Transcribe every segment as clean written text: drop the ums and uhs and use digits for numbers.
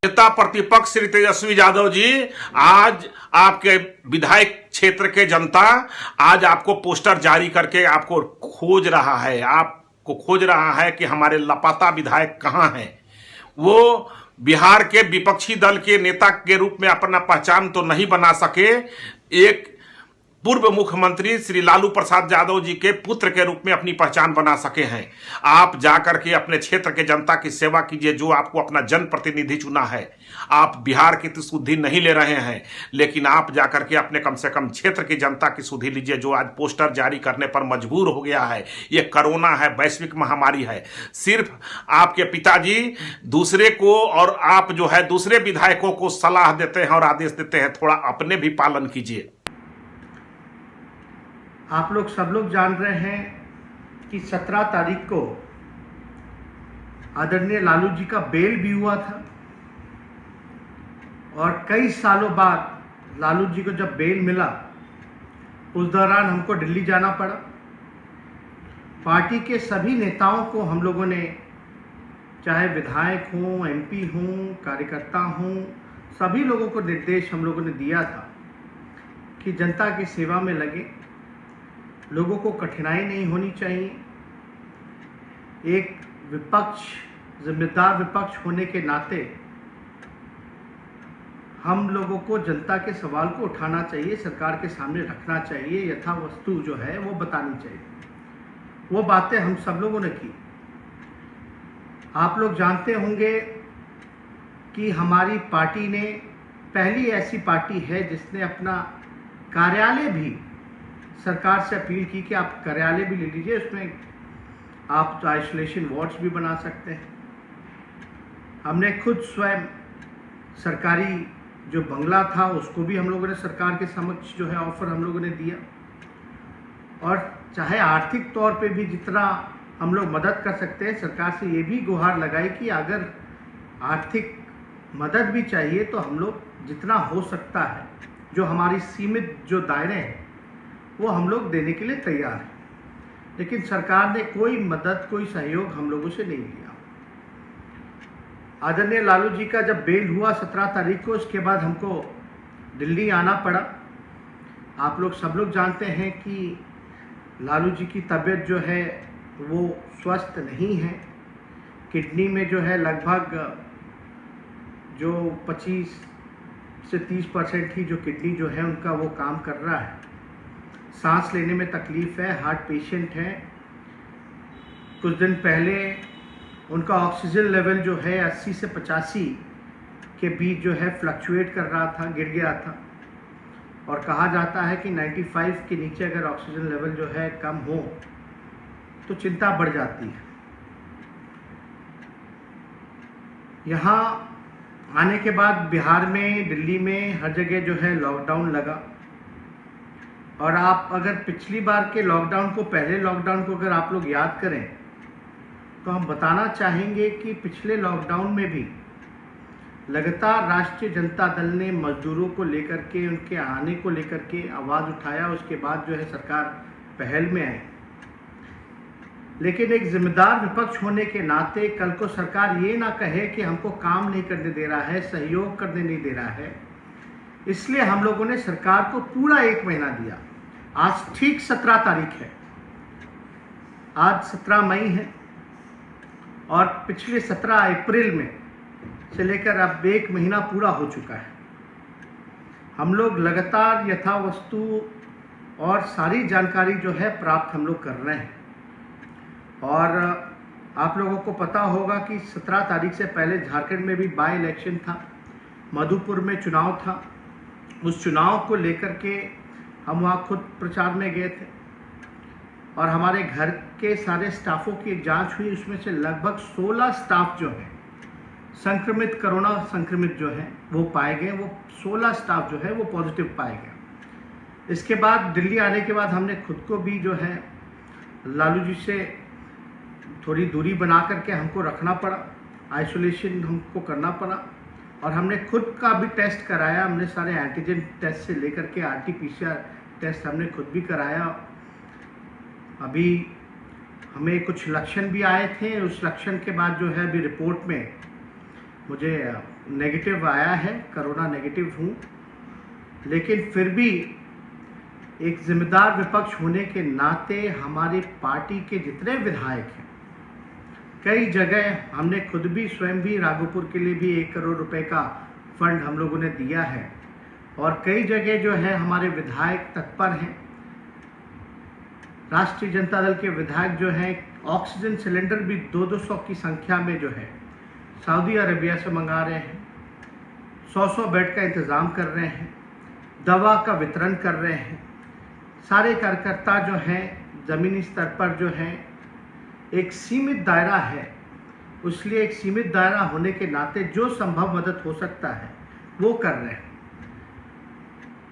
नेता प्रतिपक्ष श्री तेजस्वी यादव जी, आज आपके विधायक क्षेत्र के जनता आज आपको पोस्टर जारी करके आपको खोज रहा है, आपको खोज रहा है कि हमारे लापता विधायक कहां हैं। वो बिहार के विपक्षी दल के नेता के रूप में अपना पहचान तो नहीं बना सके, एक पूर्व मुख्यमंत्री श्री लालू प्रसाद यादव जी के पुत्र के रूप में अपनी पहचान बना सके हैं। आप जाकर के अपने क्षेत्र के जनता की सेवा कीजिए, जो आपको अपना जनप्रतिनिधि चुना है। आप बिहार की तो सुधि नहीं ले रहे हैं, लेकिन आप जाकर के अपने कम से कम क्षेत्र की जनता की सुधि लीजिए, जो आज पोस्टर जारी करने पर मजबूर हो गया है। ये कोरोना है, वैश्विक महामारी है। सिर्फ आपके पिताजी दूसरे को और आप जो है दूसरे विधायकों को सलाह देते हैं और आदेश देते हैं, थोड़ा अपने भी पालन कीजिए। आप लोग सब लोग जान रहे हैं कि 17 तारीख को आदरणीय लालू जी का बेल भी हुआ था और कई सालों बाद लालू जी को जब बेल मिला, उस दौरान हमको दिल्ली जाना पड़ा। पार्टी के सभी नेताओं को हम लोगों ने, चाहे विधायक हों, एमपी हों, कार्यकर्ता हों, सभी लोगों को निर्देश हम लोगों ने दिया था कि जनता की सेवा में लगे, लोगों को कठिनाई नहीं होनी चाहिए। एक विपक्ष, जिम्मेदार विपक्ष होने के नाते हम लोगों को जनता के सवाल को उठाना चाहिए, सरकार के सामने रखना चाहिए, यथा वस्तु जो है वो बतानी चाहिए। वो बातें हम सब लोगों ने की। आप लोग जानते होंगे कि हमारी पार्टी ने पहली ऐसी पार्टी है जिसने अपना कार्यालय भी सरकार से अपील की कि आप कार्यालय भी ले लीजिए, उसमें आप आइसोलेशन वार्ड्स भी बना सकते हैं। हमने खुद स्वयं सरकारी जो बंगला था उसको भी हम लोगों ने सरकार के समक्ष जो है ऑफर हम लोगों ने दिया। और चाहे आर्थिक तौर पे भी जितना हम लोग मदद कर सकते हैं, सरकार से ये भी गुहार लगाई कि अगर आर्थिक मदद भी चाहिए तो हम लोग जितना हो सकता है, जो हमारी सीमित जो दायरे हैं वो हम लोग देने के लिए तैयार हैं। लेकिन सरकार ने कोई मदद, कोई सहयोग हम लोगों से नहीं लिया। आदरणीय लालू जी का जब बेल हुआ 17 तारीख को, उसके बाद हमको दिल्ली आना पड़ा। आप लोग सब लोग जानते हैं कि लालू जी की तबीयत जो है वो स्वस्थ नहीं है। किडनी में जो है लगभग जो 25 से 30% ही जो किडनी जो है उनका वो काम कर रहा है। सांस लेने में तकलीफ़ है, हार्ट पेशेंट है। कुछ दिन पहले उनका ऑक्सीजन लेवल जो है 80 से 85 के बीच जो है फ्लक्चुएट कर रहा था, गिर गया था। और कहा जाता है कि 95 के नीचे अगर ऑक्सीजन लेवल जो है कम हो तो चिंता बढ़ जाती है। यहाँ आने के बाद बिहार में, दिल्ली में हर जगह जो है लॉकडाउन लगा। और आप अगर पिछली बार के लॉकडाउन को, पहले लॉकडाउन को अगर आप लोग याद करें तो हम बताना चाहेंगे कि पिछले लॉकडाउन में भी लगातार राष्ट्रीय जनता दल ने मजदूरों को लेकर के, उनके आने को लेकर के आवाज़ उठाया। उसके बाद जो है सरकार पहल में आई। लेकिन एक जिम्मेदार विपक्ष होने के नाते कल को सरकार ये ना कहे कि हमको काम नहीं करने दे रहा है, सहयोग करने नहीं दे रहा है। इसलिए हम लोगों ने सरकार को पूरा 1 महीना दिया। आज ठीक 17 तारीख है, आज 17 मई है और पिछले 17 अप्रैल में से लेकर अब 1 महीना पूरा हो चुका है। हम लोग लगातार यथा वस्तु और सारी जानकारी जो है प्राप्त हम लोग कर रहे हैं। और आप लोगों को पता होगा कि 17 तारीख से पहले झारखंड में भी बाय इलेक्शन था, मधुपुर में चुनाव था। उस चुनाव को लेकर के हम वहाँ खुद प्रचार में गए थे और हमारे घर के सारे स्टाफों की एक जांच हुई। उसमें से लगभग 16 स्टाफ जो हैं संक्रमित, कोरोना संक्रमित जो हैं वो पाए गए। वो 16 स्टाफ जो है वो पॉजिटिव पाए गए। इसके बाद दिल्ली आने के बाद हमने खुद को भी जो है लालू जी से थोड़ी दूरी बना करके हमको रखना पड़ा, आइसोलेशन हमको करना पड़ा। और हमने खुद का भी टेस्ट कराया। हमने सारे एंटीजन टेस्ट से लेकर के RT-PCR टेस्ट हमने खुद भी कराया। अभी हमें कुछ लक्षण भी आए थे। उस लक्षण के बाद जो है अभी रिपोर्ट में मुझे नेगेटिव आया है, कोरोना नेगेटिव हूँ, लेकिन फिर भी एक जिम्मेदार विपक्ष होने के नाते हमारी पार्टी के जितने विधायक हैं, कई जगह हमने खुद भी स्वयं भी राघोपुर के लिए भी 1 करोड़ रुपए का फंड हम लोगों ने दिया है, और कई जगह जो है हमारे विधायक तत्पर हैं। राष्ट्रीय जनता दल के विधायक जो हैं ऑक्सीजन सिलेंडर भी 200 की संख्या में जो है सऊदी अरेबिया से मंगा रहे हैं, 100 बेड का इंतज़ाम कर रहे हैं, दवा का वितरण कर रहे हैं। सारे कार्यकर्ता जो हैं ज़मीनी स्तर पर जो हैं, एक सीमित दायरा है, इसलिए एक सीमित दायरा होने के नाते जो संभव मदद हो सकता है वो कर रहे हैं।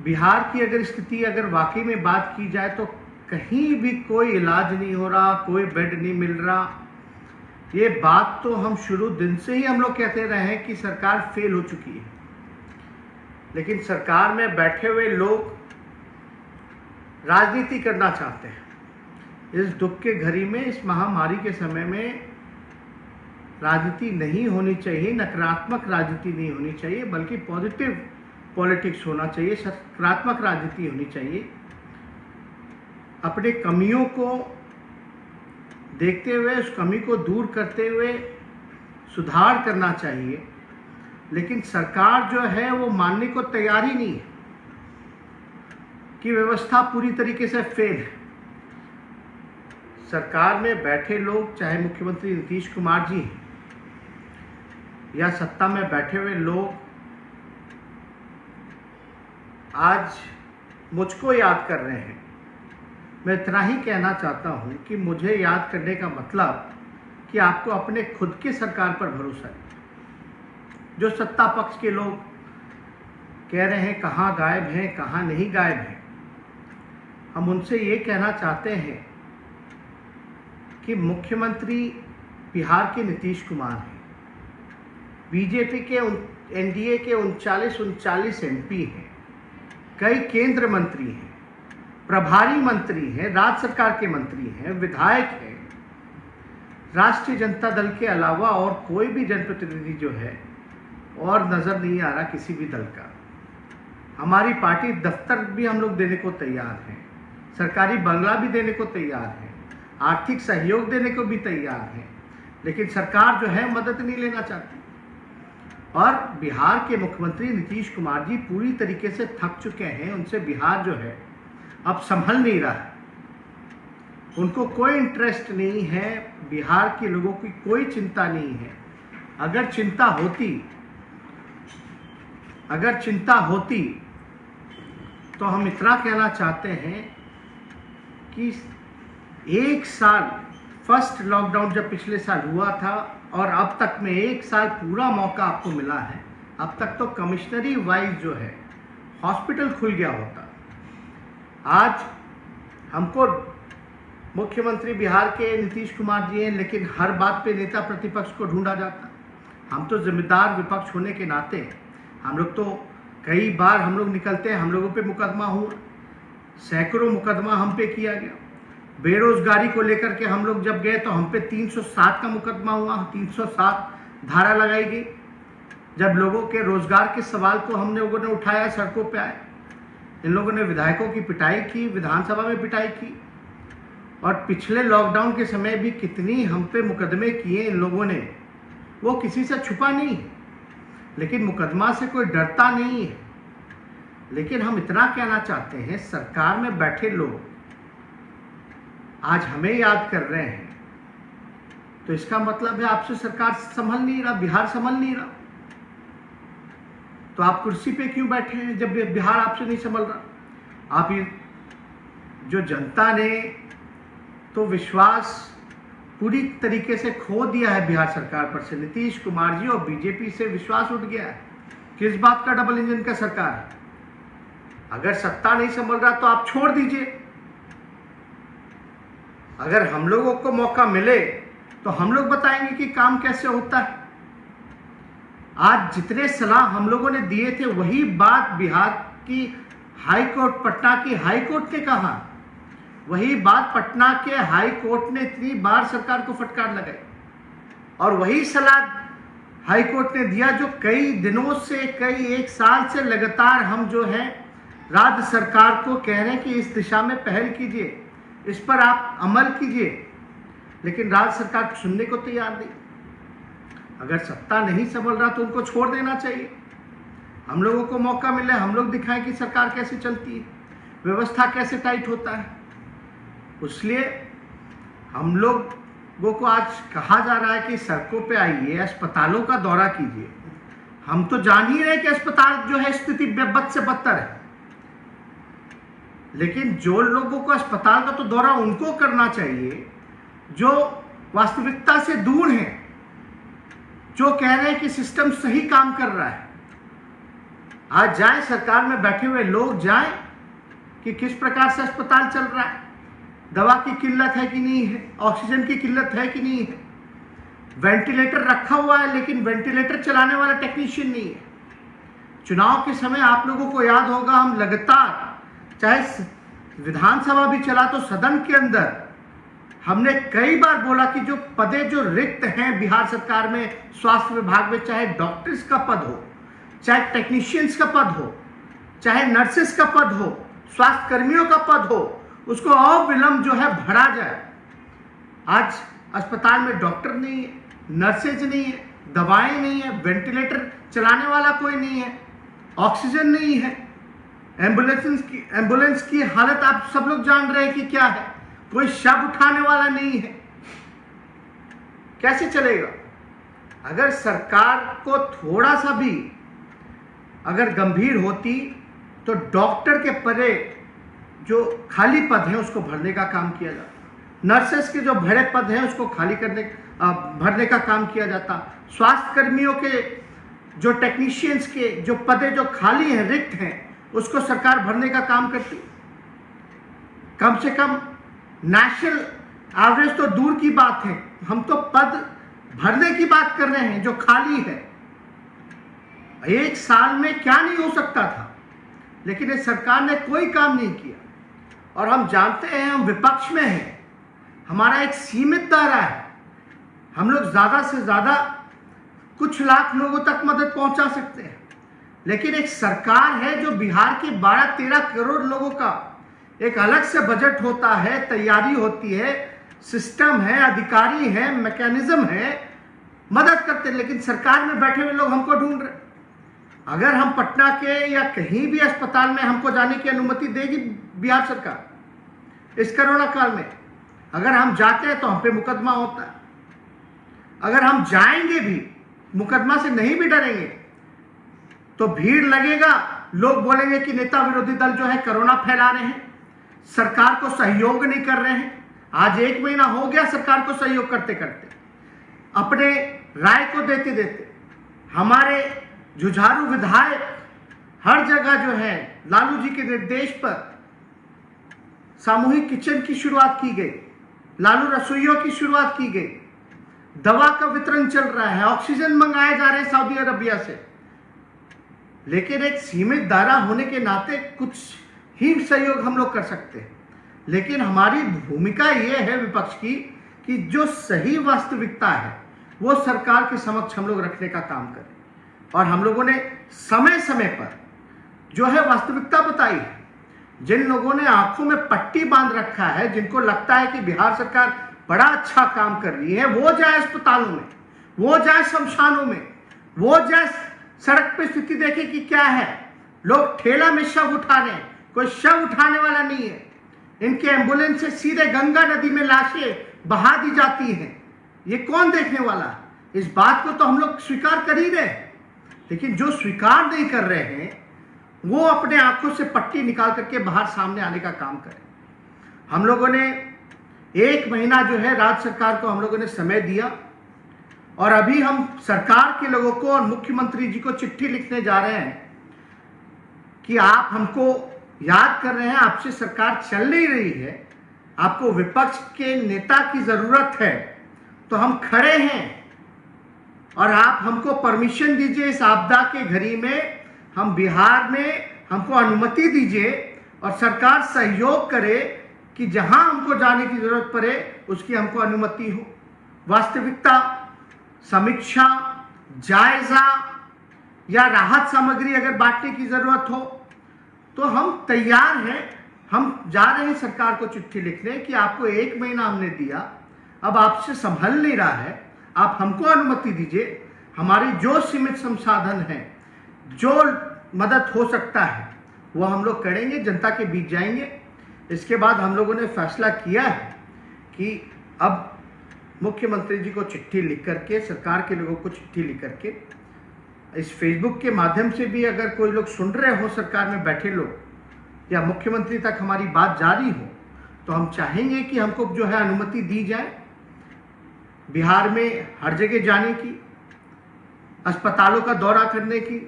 बिहार की अगर स्थिति अगर वाकई में बात की जाए तो कहीं भी कोई इलाज नहीं हो रहा, कोई बेड नहीं मिल रहा। ये बात तो हम शुरू दिन से ही हम लोग कहते रहे हैं कि सरकार फेल हो चुकी है, लेकिन सरकार में बैठे हुए लोग राजनीति करना चाहते हैं। इस दुख के घड़ी में, इस महामारी के समय में राजनीति नहीं होनी चाहिए, नकारात्मक राजनीति नहीं होनी चाहिए, बल्कि पॉजिटिव पॉलिटिक्स होना चाहिए, सकारात्मक राजनीति होनी चाहिए। अपने कमियों को देखते हुए, उस कमी को दूर करते हुए सुधार करना चाहिए, लेकिन सरकार जो है वो मानने को तैयार ही नहीं है कि व्यवस्था पूरी तरीके से फेल है। सरकार में बैठे लोग, चाहे मुख्यमंत्री नीतीश कुमार जी हैं या सत्ता में बैठे हुए लोग, आज मुझको याद कर रहे हैं। मैं इतना ही कहना चाहता हूं कि मुझे याद करने का मतलब कि आपको अपने खुद के सरकार पर भरोसा है। जो सत्ता पक्ष के लोग कह रहे हैं कहाँ गायब हैं, कहाँ नहीं गायब हैं, हम उनसे ये कहना चाहते हैं कि मुख्यमंत्री बिहार के नीतीश कुमार हैं, बीजेपी के एनडीए के 39 एमपी हैं, कई केंद्र मंत्री हैं, प्रभारी मंत्री हैं, राज्य सरकार के मंत्री हैं, विधायक हैं। राष्ट्रीय जनता दल के अलावा और कोई भी जनप्रतिनिधि जो है और नज़र नहीं आ रहा किसी भी दल का। हमारी पार्टी दफ्तर भी हम लोग देने को तैयार हैं, सरकारी बंगला भी देने को तैयार है, आर्थिक सहयोग देने को भी तैयार है, लेकिन सरकार जो है मदद नहीं लेना चाहती। और बिहार के मुख्यमंत्री नीतीश कुमार जी पूरी तरीके से थक चुके हैं। उनसे बिहार जो है अब संभल नहीं रहा है। उनको कोई इंटरेस्ट नहीं है, बिहार के लोगों की कोई चिंता नहीं है। अगर चिंता होती तो हम इतना कहना चाहते हैं कि 1 साल फर्स्ट लॉकडाउन जब पिछले साल हुआ था और अब तक में 1 साल पूरा मौका आपको मिला है। अब तक तो कमिश्नरी वाइज जो है हॉस्पिटल खुल गया होता। आज हमको मुख्यमंत्री बिहार के नीतीश कुमार जी हैं, लेकिन हर बात पे नेता प्रतिपक्ष को ढूंढा जाता। हम तो जिम्मेदार विपक्ष होने के नाते हम लोग तो कई बार हम लोग निकलते हैं, हम लोगों पे मुकदमा हुआ, सैकड़ों मुकदमा हम पे किया गया। बेरोजगारी को लेकर के हम लोग जब गए तो हम पे 307 का मुकदमा हुआ, 307 धारा लगाई गई। जब लोगों के रोजगार के सवाल को हम लोगों ने उठाया, सड़कों पे आए, इन लोगों ने विधायकों की पिटाई की, विधानसभा में पिटाई की। और पिछले लॉकडाउन के समय भी कितनी हम पे मुकदमे किए इन लोगों ने, वो किसी से छुपा नहीं, लेकिन मुकदमा से कोई डरता नहीं है। लेकिन हम इतना कहना चाहते हैं, सरकार में बैठे लोग आज हमें याद कर रहे हैं, तो इसका मतलब है आपसे सरकार संभल नहीं रहा, बिहार संभल नहीं रहा। तो आप कुर्सी पे क्यों बैठे हैं जब बिहार आपसे नहीं संभल रहा? आप जो जनता ने तो विश्वास पूरी तरीके से खो दिया है बिहार सरकार पर से, नीतीश कुमार जी और बीजेपी से विश्वास उठ गया है। किस बात का डबल इंजन का सरकार है? अगर सत्ता नहीं संभल रहा तो आप छोड़ दीजिए। अगर हम लोगों को मौका मिले तो हम लोग बताएंगे कि काम कैसे होता है। आज जितने सलाह हम लोगों ने दिए थे वही बात बिहार की हाई कोर्ट, पटना की हाई कोर्ट ने कहा। वही बात पटना के हाई कोर्ट ने इतनी बार सरकार को फटकार लगाई, और वही सलाह हाई कोर्ट ने दिया, जो कई दिनों से, कई एक साल से लगातार हम जो है राज्य सरकार को कह रहे हैं कि इस दिशा में पहल कीजिए, इस पर आप अमल कीजिए, लेकिन राज्य सरकार सुनने को तैयार नहीं। अगर सत्ता नहीं संभल रहा तो उनको छोड़ देना चाहिए। हम लोगों को मौका मिले, हम लोग दिखाएं कि सरकार कैसे चलती है, व्यवस्था कैसे टाइट होता है। इसलिए हम लोगों को आज कहा जा रहा है कि सड़कों पे आइए, अस्पतालों का दौरा कीजिए। हम तो जान ही रहे कि अस्पताल जो है स्थिति बद से बदतर है, लेकिन जो लोगों को अस्पताल का तो दौरा उनको करना चाहिए जो वास्तविकता से दूर हैं, जो कह रहे हैं कि सिस्टम सही काम कर रहा है। आज जाएं, सरकार में बैठे हुए लोग जाएं कि किस प्रकार से अस्पताल चल रहा है, दवा की किल्लत है कि नहीं है, ऑक्सीजन की किल्लत है कि नहीं है, वेंटिलेटर रखा हुआ है लेकिन वेंटिलेटर चलाने वाला टेक्नीशियन नहीं है। चुनाव के समय आप लोगों को याद होगा, हम लगातार, चाहे विधानसभा भी चला तो सदन के अंदर हमने कई बार बोला कि जो पदे जो रिक्त हैं बिहार सरकार में, स्वास्थ्य विभाग में, चाहे डॉक्टर्स का पद हो, चाहे टेक्नीशियंस का पद हो, चाहे नर्सेस का पद हो, स्वास्थ्य कर्मियों का पद हो, उसको अविलंब जो है भरा जाए। आज अस्पताल में डॉक्टर नहीं है, नर्सेज नहीं है, दवाएं नहीं है, वेंटिलेटर चलाने वाला कोई नहीं है, ऑक्सीजन नहीं है, एम्बुलेंस की हालत आप सब लोग जान रहे हैं कि क्या है, कोई शव उठाने वाला नहीं है। कैसे चलेगा? अगर सरकार को थोड़ा सा भी अगर गंभीर होती तो डॉक्टर के परे जो खाली पद हैं उसको भरने का काम किया जाता, नर्सेस के जो भरे पद हैं उसको भरने का काम किया जाता, स्वास्थ्य कर्मियों के जो टेक्नीशियंस के जो पदे जो खाली हैं, रिक्त हैं, उसको सरकार भरने का काम करती। कम से कम नेशनल एवरेज तो दूर की बात है, हम तो पद भरने की बात कर रहे हैं जो खाली है। एक साल में क्या नहीं हो सकता था, लेकिन इस सरकार ने कोई काम नहीं किया। और हम जानते हैं, हम विपक्ष में हैं, हमारा एक सीमित दायरा है, हम लोग ज़्यादा से ज़्यादा कुछ लाख लोगों तक मदद पहुंचा सकते हैं, लेकिन एक सरकार है जो बिहार के 12-13 करोड़ लोगों का एक अलग से बजट होता है, तैयारी होती है, सिस्टम है, अधिकारी है, मैकेनिज्म है, मदद करते हैं, लेकिन सरकार में बैठे हुए लोग हमको ढूंढ रहे। अगर हम पटना के या कहीं भी अस्पताल में हमको जाने की अनुमति देगी बिहार सरकार इस कोरोना काल में, अगर हम जाते हैं तो हम पे मुकदमा होता है। अगर हम जाएंगे भी, मुकदमा से नहीं भी डरेंगे तो भीड़ लगेगा, लोग बोलेंगे कि नेता विरोधी दल जो है कोरोना फैला रहे हैं, सरकार को सहयोग नहीं कर रहे हैं। आज 1 महीना हो गया सरकार को सहयोग करते करते, अपने राय को देते देते। हमारे जुझारू विधायक हर जगह जो है लालू जी के निर्देश पर सामूहिक किचन की शुरुआत की गई, लालू रसोइयों की शुरुआत की गई, दवा का वितरण चल रहा है, ऑक्सीजन मंगाए जा रहे हैं सऊदी अरबिया से। लेकिन एक सीमित दायरा होने के नाते कुछ ही सहयोग हम लोग कर सकते हैं, लेकिन हमारी भूमिका यह है विपक्ष की कि जो सही वास्तविकता है वो सरकार के समक्ष हम लोग रखने का काम करें। और हम लोगों ने समय समय पर जो है वास्तविकता बताई है। जिन लोगों ने आंखों में पट्टी बांध रखा है, जिनको लगता है कि बिहार सरकार बड़ा अच्छा काम कर रही है, वो जाए अस्पतालों में, वो जाए शमशानों में, वो जाए सड़क पे स्थिति देखे कि क्या है। लोग ठेला में शव उठा रहे हैं, कोई शव उठाने वाला नहीं है। इनके एम्बुलेंस से सीधे गंगा नदी में लाशें बहा दी जाती हैं। ये कौन देखने वाला है? इस बात को तो हम लोग स्वीकार कर ही रहे हैं, लेकिन जो स्वीकार नहीं कर रहे हैं वो अपने आंखों से पट्टी निकाल करके बाहर सामने आने का काम करें। हम लोगों ने 1 महीना जो है राज्य सरकार को हम लोगों ने समय दिया, और अभी हम सरकार के लोगों को और मुख्यमंत्री जी को चिट्ठी लिखने जा रहे हैं कि आप हमको याद कर रहे हैं, आपसे सरकार चल नहीं रही है, आपको विपक्ष के नेता की जरूरत है, तो हम खड़े हैं और आप हमको परमिशन दीजिए इस आपदा के घड़ी में, हम बिहार में हमको अनुमति दीजिए और सरकार सहयोग करे कि जहां हमको जाने की जरूरत पड़े उसकी हमको अनुमति हो। वास्तविकता, समीक्षा, जायजा या राहत सामग्री अगर बांटने की जरूरत हो तो हम तैयार हैं। हम जा रहे हैं सरकार को चिट्ठी लिखने कि आपको 1 महीना हमने दिया, अब आपसे संभल नहीं रहा है, आप हमको अनुमति दीजिए, हमारी जो सीमित संसाधन है, जो मदद हो सकता है वो हम लोग करेंगे, जनता के बीच जाएंगे। इसके बाद हम लोगों ने फैसला किया है कि अब मुख्यमंत्री जी को चिट्ठी लिख करके, सरकार के लोगों को चिट्ठी लिख करके, इस फेसबुक के माध्यम से भी अगर कोई लोग सुन रहे हो, सरकार में बैठे लोग, या मुख्यमंत्री तक हमारी बात जारी हो, तो हम चाहेंगे कि हमको जो है अनुमति दी जाए बिहार में हर जगह जाने की, अस्पतालों का दौरा करने की,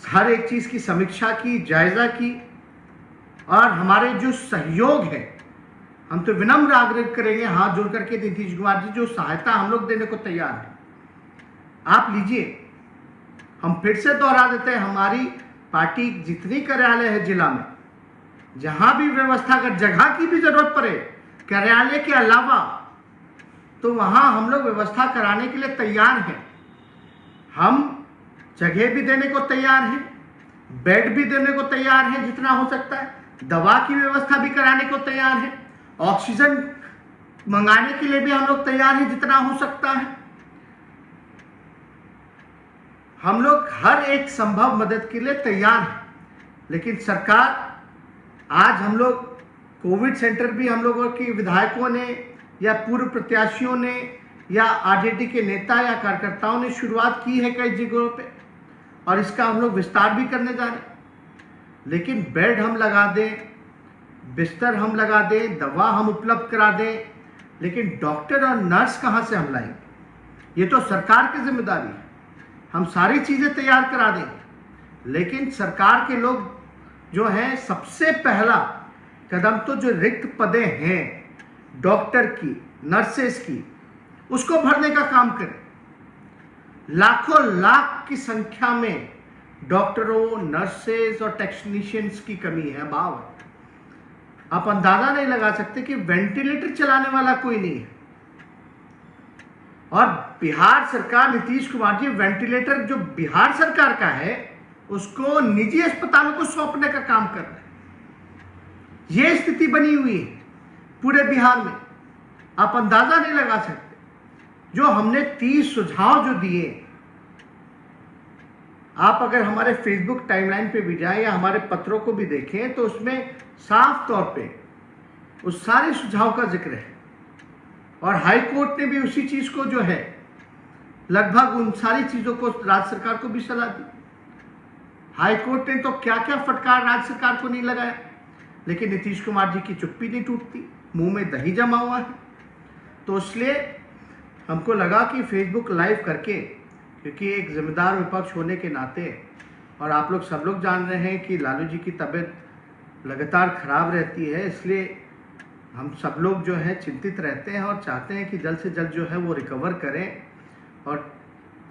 हर एक चीज की समीक्षा की, जायजा की। और हमारे जो सहयोग है, हम तो विनम्र आग्रह करेंगे हाथ जोड़ करके, नीतीश कुमार जी, जो सहायता हम लोग देने को तैयार है आप लीजिए। हम फिर से दोहरा देते हैं, हमारी पार्टी जितनी कार्यालय है जिला में, जहां भी व्यवस्था, अगर जगह की भी जरूरत पड़े कार्यालय के अलावा, तो वहां हम लोग व्यवस्था कराने के लिए तैयार हैं। हम जगह भी देने को तैयार हैं, बेड भी देने को तैयार हैं जितना हो सकता है, दवा की व्यवस्था भी कराने को तैयार है, ऑक्सीजन मंगाने के लिए भी हम लोग तैयार हैं जितना हो सकता है। हम लोग हर एक संभव मदद के लिए तैयार हैं। लेकिन सरकार, आज हम लोग कोविड सेंटर भी हम लोगों के विधायकों ने या पूर्व प्रत्याशियों ने या आरजेडी के नेता या कार्यकर्ताओं ने शुरुआत की है कई जगहों पे, और इसका हम लोग विस्तार भी करने जा रहे हैं। लेकिन बेड हम लगा दें, बिस्तर हम लगा दें, दवा हम उपलब्ध करा दें, लेकिन डॉक्टर और नर्स कहाँ से हम लाएंगे? ये तो सरकार की जिम्मेदारी है। हम सारी चीज़ें तैयार करा देंगे, लेकिन सरकार के लोग जो हैं, सबसे पहला कदम तो जो रिक्त पदें हैं डॉक्टर की, नर्सेस की, उसको भरने का काम करें। लाखों लाख की संख्या में डॉक्टरों, नर्सेस और टेक्नीशियंस की कमी है, अभाव है। आप अंदाजा नहीं लगा सकते कि वेंटिलेटर चलाने वाला कोई नहीं है। और बिहार सरकार, नीतीश कुमार जी, वेंटिलेटर जो बिहार सरकार का है उसको निजी अस्पतालों को सौंपने का काम कर रहे हैं। यह स्थिति बनी हुई है पूरे बिहार में, आप अंदाजा नहीं लगा सकते। जो हमने 30 सुझाव जो दिए, आप अगर हमारे फेसबुक टाइमलाइन पे भी जाएं या हमारे पत्रों को भी देखें, तो उसमें साफ तौर पे उस सारे सुझाव का जिक्र है। और हाई कोर्ट ने भी उसी चीज को जो है, लगभग उन सारी चीजों को राज्य सरकार को भी सलाह दी। हाई कोर्ट ने तो क्या क्या फटकार राज्य सरकार को नहीं लगाया, लेकिन नीतीश कुमार जी की चुप्पी नहीं टूटती, मुंह में दही जमा हुआ है। तो इसलिए हमको लगा कि फेसबुक लाइव करके, क्योंकि एक जिम्मेदार विपक्ष होने के नाते, और आप लोग सब लोग जान रहे हैं कि लालू जी की तबीयत लगातार खराब रहती है, इसलिए हम सब लोग जो है चिंतित रहते हैं और चाहते हैं कि जल्द से जल्द जो है वो रिकवर करें, और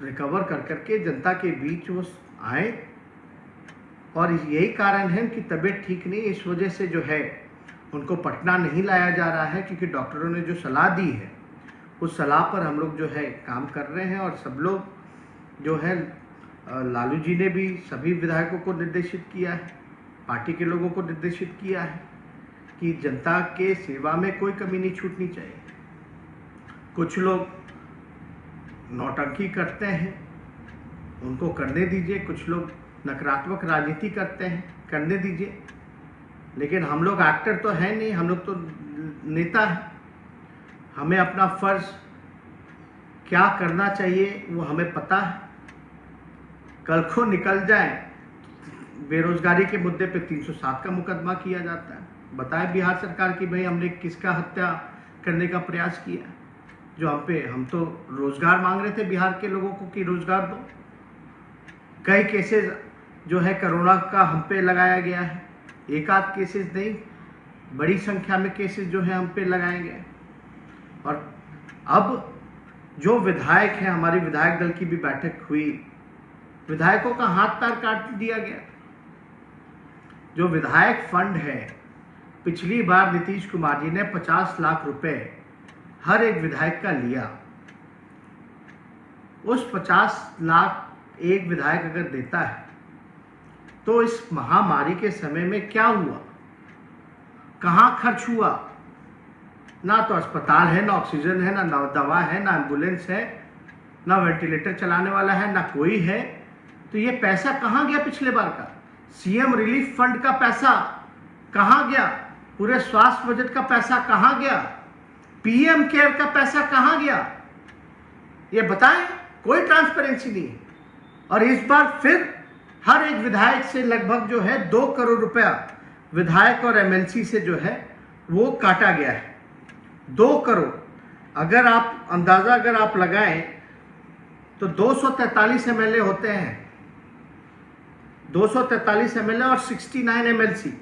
रिकवर कर करके जनता के बीच वो आए। और यही कारण है कि तबीयत ठीक नहीं, इस वजह से जो है उनको पटना नहीं लाया जा रहा है, क्योंकि डॉक्टरों ने जो सलाह दी है उस सलाह पर हम लोग जो है काम कर रहे हैं। और सब लोग जो है, लालू जी ने भी सभी विधायकों को निर्देशित किया है, पार्टी के लोगों को निर्देशित किया है कि जनता के सेवा में कोई कमी नहीं छूटनी चाहिए। कुछ लोग नौटंकी करते हैं, उनको करने दीजिए। कुछ लोग नकारात्मक राजनीति करते हैं, करने दीजिए। लेकिन हम लोग एक्टर तो है नहीं, हम लोग तो नेता हैं। हमें अपना फर्ज क्या करना चाहिए वो हमें पता है। कल को निकल जाए, बेरोजगारी के मुद्दे पे 307 का मुकदमा किया जाता है। बताए बिहार सरकार की भाई हमने किसका हत्या करने का प्रयास किया, जो हम तो रोजगार मांग रहे थे बिहार के लोगों को कि रोजगार दो। कई केसेस जो है कोरोना का हम पे लगाया गया है, एक आध केसेस नहीं, बड़ी संख्या में केसेस जो है हम पे लगाए गए। और अब जो विधायक हैं, हमारी विधायक दल की भी बैठक हुई, विधायकों का हाथ पैर काट दिया गया। जो विधायक फंड है, पिछली बार नीतीश कुमार जी ने 50 लाख रुपए हर एक विधायक का लिया। उस 50 लाख एक विधायक अगर देता है तो इस महामारी के समय में क्या हुआ, कहाँ खर्च हुआ? ना तो अस्पताल है, ना ऑक्सीजन है, ना दवा है, ना एम्बुलेंस है, ना वेंटिलेटर चलाने वाला है, ना कोई है। तो ये पैसा कहाँ गया? पिछले बार का सीएम रिलीफ फंड का पैसा कहाँ गया? पूरे स्वास्थ्य बजट का पैसा कहाँ गया? पीएम केयर का पैसा कहाँ गया? ये बताएं। कोई ट्रांसपेरेंसी नहीं है। और इस बार फिर हर एक विधायक से लगभग जो है 2 करोड़ रुपया विधायक और एमएलसी से जो है वो काटा गया है। 2 करोड़। अगर आप अंदाजा लगाएं तो 243 एमएलए होते हैं, 243 एमएलए और 69 एमएलसी,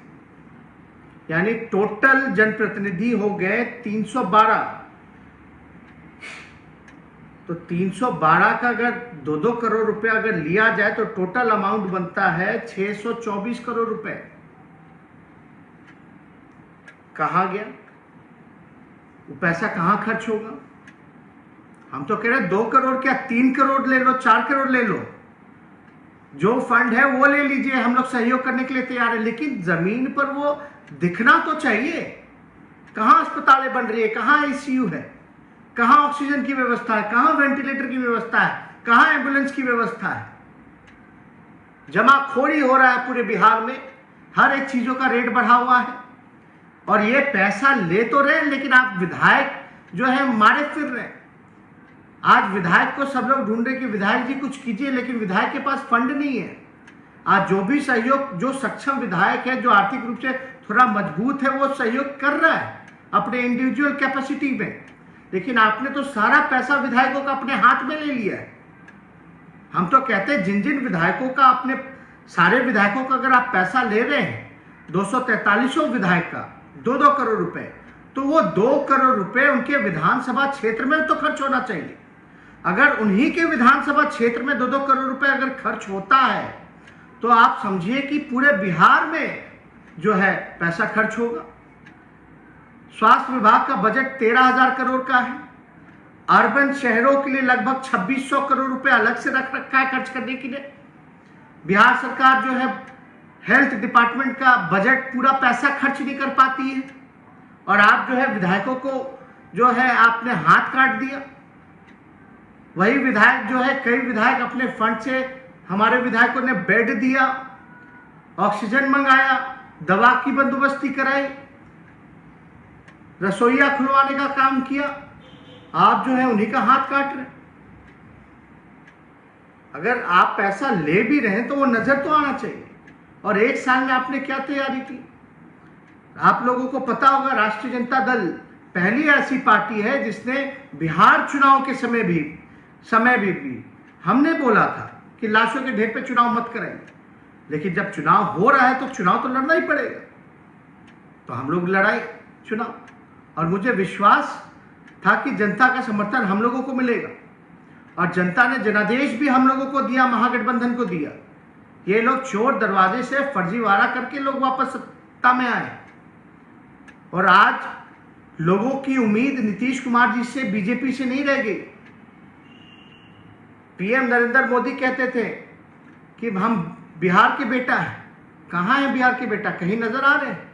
यानी टोटल जनप्रतिनिधि हो गए 312। तो 312 का अगर 2-2 करोड़ रुपया अगर लिया जाए तो टोटल अमाउंट बनता है 624 करोड़ रुपए। कहां गया वो पैसा? कहां खर्च होगा? हम तो कह रहे हैं 2 करोड़ क्या 3 करोड़ ले लो, 4 करोड़ ले लो, जो फंड है वो ले लीजिए, हम लोग सहयोग करने के लिए तैयार है। लेकिन जमीन पर वो दिखना तो चाहिए। कहां अस्पतालें बन रही है, कहां आईसीयू है, कहां ऑक्सीजन की व्यवस्था है, कहां वेंटिलेटर की व्यवस्था है, कहां एम्बुलेंस की व्यवस्था है? जमाखोरी हो रहा है पूरे बिहार में, हर एक चीजों का रेट बढ़ा हुआ है। और ये पैसा ले तो रहे लेकिन आप विधायक जो है मारे फिर रहे। आज विधायक को सब लोग ढूंढ रहे कि विधायक जी कुछ कीजिए, लेकिन विधायक के पास फंड नहीं है। आज जो भी सहयोग, जो सक्षम विधायक है, जो आर्थिक रूप से थोड़ा मजबूत है, वो सहयोग कर रहा है अपने इंडिविजुअल कैपेसिटी में। लेकिन आपने तो सारा पैसा विधायकों का अपने हाथ में ले लिया है। हम तो कहते हैं जिन जिन विधायकों का, अपने सारे विधायकों का अगर आप पैसा ले रहे हैं, 243 विधायक का 2-2 करोड़ रुपए, तो वो 2 करोड़ रुपए उनके विधानसभा क्षेत्र में तो खर्च होना चाहिए। अगर उन्हीं के विधानसभा क्षेत्र में 2-2 करोड़ रुपए अगर खर्च होता है तो आप समझिए कि पूरे बिहार में जो है पैसा खर्च होगा। स्वास्थ्य विभाग का बजट 13,000 करोड़ का है। अर्बन शहरों के लिए लगभग 2600 करोड़ रुपए अलग से रख रखा है खर्च करने के लिए। बिहार सरकार जो है हेल्थ डिपार्टमेंट का बजट पूरा पैसा खर्च नहीं कर पाती है, और आप जो है विधायकों को जो है आपने हाथ काट दिया। वही विधायक जो है, कई विधायक अपने फंड से, हमारे विधायकों ने बेड दिया, ऑक्सीजन मंगाया, दवा की बंदोबस्ती कराई, रसोईया खुलवाने का काम किया। आप जो है उन्हीं का हाथ काट रहे। अगर आप पैसा ले भी रहे हैं तो वो नजर तो आना चाहिए। और 1 साल में आपने क्या तैयारी की? आप लोगों को पता होगा, राष्ट्रीय जनता दल पहली ऐसी पार्टी है जिसने बिहार चुनाव के समय भी हमने बोला था कि लाशों के ढेर पे चुनाव मत कराइए, लेकिन जब चुनाव हो रहा है तो चुनाव तो लड़ना ही पड़ेगा। तो हम लोग लड़ाई चुनाव, और मुझे विश्वास था कि जनता का समर्थन हम लोगों को मिलेगा। और जनता ने जनादेश भी हम लोगों को दिया, महागठबंधन को दिया। ये लोग चोर दरवाजे से फर्जीवाड़ा करके लोग वापस सत्ता में आए। और आज लोगों की उम्मीद नीतीश कुमार जी से, बीजेपी से नहीं रह गई। पीएम नरेंद्र मोदी कहते थे कि हम बिहार के बेटा हैं। कहां है बिहार के बेटा? कहीं नजर आ रहे हैं?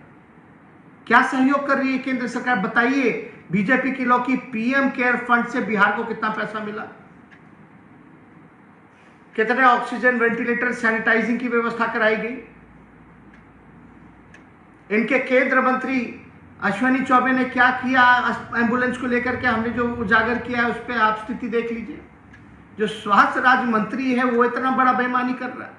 क्या सहयोग कर रही है केंद्र सरकार? बताइए। बीजेपी के लोग की पीएम केयर फंड से बिहार को कितना पैसा मिला? कितने ऑक्सीजन, वेंटिलेटर, सैनिटाइजिंग की व्यवस्था कराई गई? इनके केंद्र मंत्री अश्विनी चौबे ने क्या किया एम्बुलेंस को लेकर के? हमने जो उजागर किया है उस पर आप स्थिति देख लीजिए। जो स्वास्थ्य राज्य मंत्री है वो इतना बड़ा बेईमानी कर रहा है।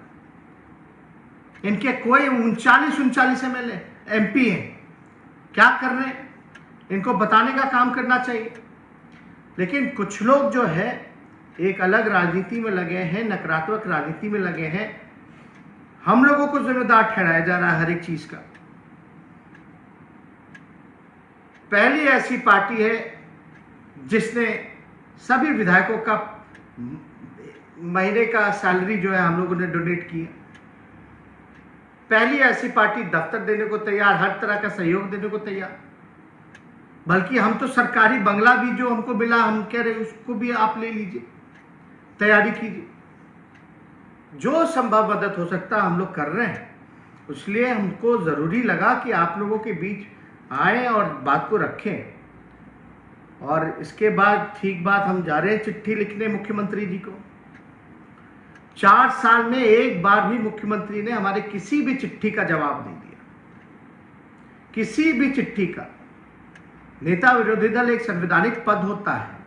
इनके कोई 39 एमएलए एमपी हैं, क्या कर रहे हैं? इनको बताने का काम करना चाहिए। लेकिन कुछ लोग जो है एक अलग राजनीति में लगे हैं, नकारात्मक राजनीति में लगे हैं। हम लोगों को जिम्मेदार ठहराया जा रहा है हर एक चीज का। पहली ऐसी पार्टी है जिसने सभी विधायकों का महीने का सैलरी जो है हम लोगों ने डोनेट किया। पहली ऐसी पार्टी दफ्तर देने को तैयार, हर तरह का सहयोग देने को तैयार। बल्कि हम तो सरकारी बंगला भी जो हमको मिला, हम कह रहे उसको भी आप ले लीजिए। तैयारी कीजिए। जो संभव मदद हो सकता हम लोग कर रहे हैं, इसलिए हमको ज़रूरी लगा कि आप लोगों के बीच आए और बात को रखें। और इसके बाद ठीक बात हम जा रहे हैं चिट्ठी लिखने मुख्यमंत्री जी को। 4 साल में एक बार भी मुख्यमंत्री ने हमारे किसी भी चिट्ठी का जवाब नहीं दिया, किसी भी चिट्ठी का। नेता विरोधी दल एक संवैधानिक पद होता है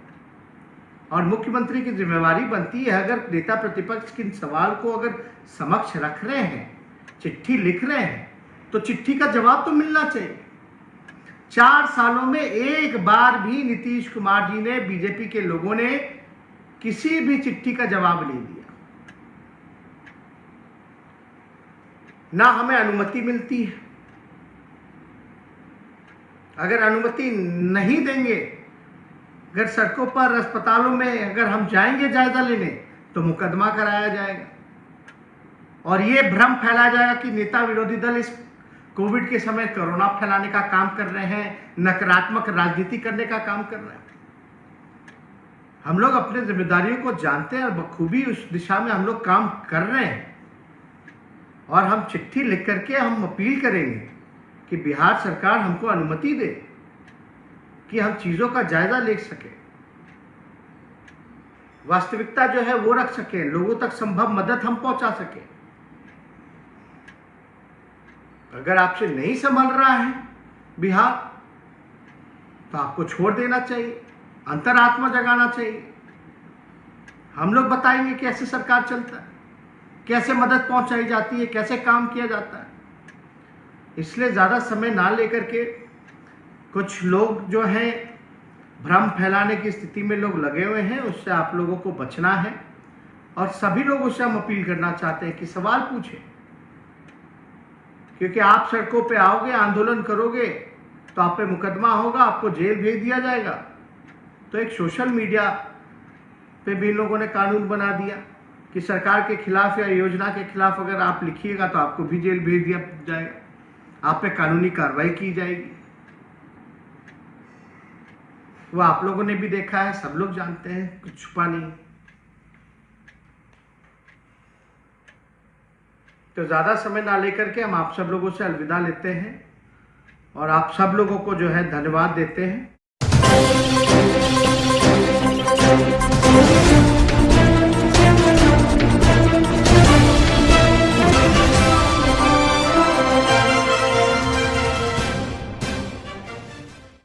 और मुख्यमंत्री की जिम्मेवारी बनती है, अगर नेता प्रतिपक्ष के सवाल को अगर समक्ष रख रहे हैं, चिट्ठी लिख रहे हैं, तो चिट्ठी का जवाब तो मिलना चाहिए। 4 सालों में एक बार भी नीतीश कुमार जी ने, बीजेपी के लोगों ने किसी भी चिट्ठी का जवाब नहीं दिया। ना हमें अनुमति मिलती है। अगर अनुमति नहीं देंगे, अगर सड़कों पर, अस्पतालों में अगर हम जाएंगे जायजा लेने, तो मुकदमा कराया जाएगा और ये भ्रम फैलाया जाएगा कि नेता विरोधी दल इस कोविड के समय कोरोना फैलाने का काम कर रहे हैं, नकारात्मक राजनीति करने का काम कर रहे हैं। हम लोग अपने जिम्मेदारियों को जानते हैं और बखूबी उस दिशा में हम लोग काम कर रहे हैं। और हम चिट्ठी लिख करके हम अपील करेंगे कि बिहार सरकार हमको अनुमति दे कि हम चीज़ों का जायजा ले सके, वास्तविकता जो है वो रख सके, लोगों तक संभव मदद हम पहुंचा सके। अगर आपसे नहीं संभल रहा है बिहार, तो आपको छोड़ देना चाहिए, अंतरात्मा जगाना चाहिए। हम लोग बताएंगे कैसे सरकार चलता है, कैसे मदद पहुंचाई जाती है, कैसे काम किया जाता है। इसलिए ज़्यादा समय ना लेकर के कुछ लोग जो हैं भ्रम फैलाने की स्थिति में लोग लगे हुए हैं, उससे आप लोगों को बचना है। और सभी लोगों से हम अपील करना चाहते हैं कि सवाल पूछें, क्योंकि आप सड़कों पे आओगे, आंदोलन करोगे, तो आप पे मुकदमा होगा, आपको जेल भेज दिया जाएगा। तो एक सोशल मीडिया पे भी लोगों ने कानून बना दिया कि सरकार के खिलाफ या योजना के खिलाफ अगर आप लिखिएगा तो आपको भी जेल भेज दिया जाएगा, आप पे कानूनी कार्रवाई की जाएगी। वो आप लोगों ने भी देखा है, सब लोग जानते हैं, कुछ छुपा नहीं। तो ज़्यादा समय ना लेकर के हम आप सब लोगों से अलविदा लेते हैं और आप सब लोगों को जो है धन्यवाद देते हैं।